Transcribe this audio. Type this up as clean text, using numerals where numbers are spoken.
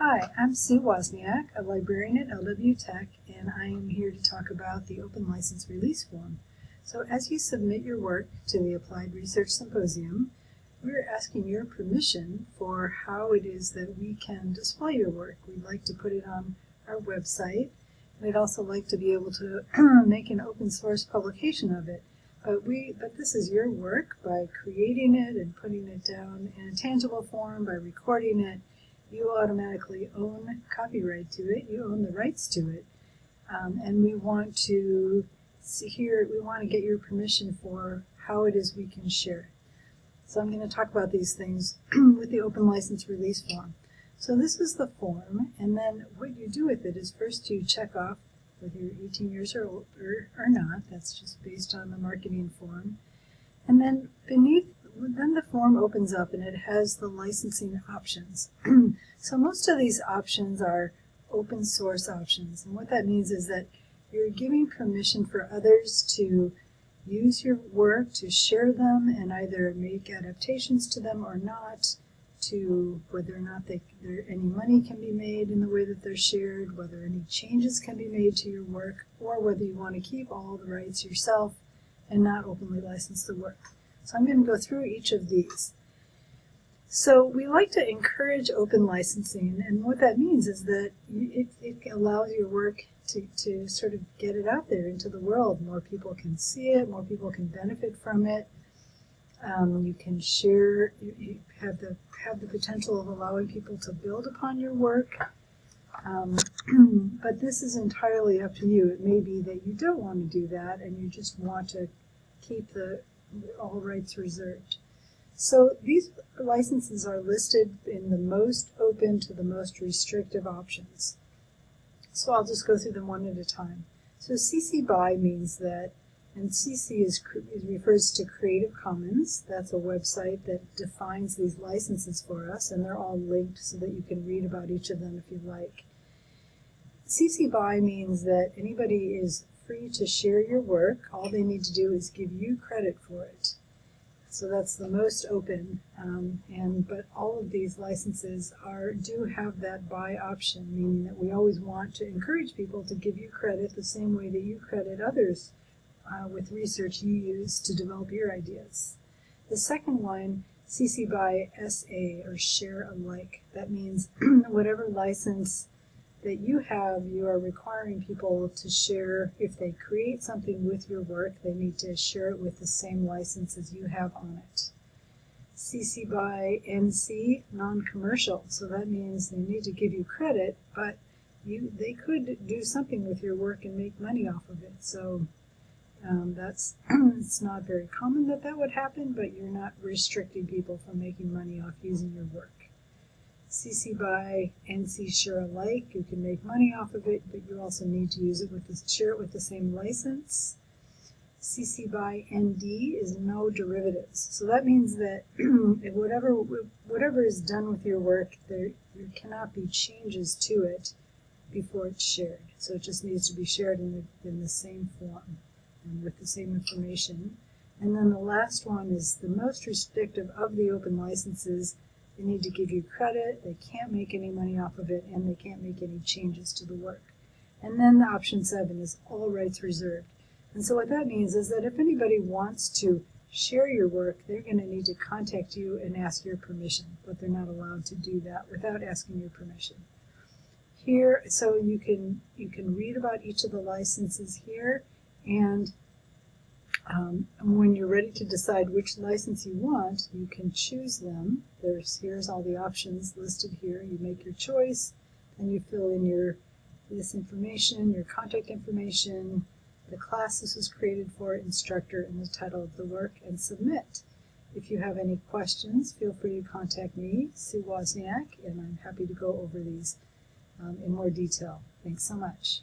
Hi, I'm Sue Wozniak, a librarian at LWTech, and I am here to talk about the Open License Release Form. So as you submit your work to the Applied Research Symposium, we're asking your permission for how it is that we can display your work. We'd like to put it on our website. We'd also like to be able to make an open source publication of it. But this is your work. By creating it and putting it down in a tangible form, by recording it, you automatically own copyright to it. You own the rights to it, and we want to get your permission for how it is we can share it. So I'm going to talk about these things with the Open License Release Form. So this is the form, and then what you do with it is first you check off whether you're 18 years or older or not. That's just based on the marketing form. And then then the form opens up and it has the licensing options. So most of these options are open source options. And what that means is that you're giving permission for others to use your work, to share them, and either make adaptations to them or not, to whether or not any money can be made in the way that they're shared, whether any changes can be made to your work, or whether you want to keep all the rights yourself and not openly license the work. So I'm going to go through each of these. So we like to encourage open licensing, and what that means is that it allows your work to sort of get it out there into the world. More people can see it, more people can benefit from it. You can share, you have the potential of allowing people to build upon your work. But this is entirely up to you. It may be that you don't want to do that and you just want to keep all rights reserved. So these licenses are listed in the most open to the most restrictive options. So I'll just go through them one at a time. So CC BY means that, and CC refers to Creative Commons. That's a website that defines these licenses for us, and they're all linked so that you can read about each of them if you like. CC BY means that anybody is free to share your work. All they need to do is give you credit for it. So that's the most open, but all of these licenses do have that BY option, meaning that we always want to encourage people to give you credit the same way that you credit others with research you use to develop your ideas. The second one, CC BY SA, or share alike. That means whatever license that you have, you are requiring people to share. If they create something with your work, they need to share it with the same license as you have on it. CC BY NC, non-commercial. So that means they need to give you credit, but they could do something with your work and make money off of it. So it's not very common that would happen, but you're not restricting people from making money off using your work. CC BY NC share alike, you can make money off of it, but you also need to share it with the same license. CC BY ND is no derivatives. So that means that whatever is done with your work, there cannot be changes to it before it's shared. So it just needs to be shared in the same form and with the same information. And then the last one is the most restrictive of the open licenses. They need to give you credit, they can't make any money off of it, and they can't make any changes to the work. And then the option 7 is all rights reserved. And so what that means is that if anybody wants to share your work, they're going to need to contact you and ask your permission, but they're not allowed to do that without asking your permission. Here, so you can read about each of the licenses here, and when you're ready to decide which license you want, you can choose them. Here's all the options listed here. You make your choice, and you fill in this information, your contact information, the class this was created for, instructor, and the title of the work, and submit. If you have any questions, feel free to contact me, Sue Wozniak, and I'm happy to go over these in more detail. Thanks so much.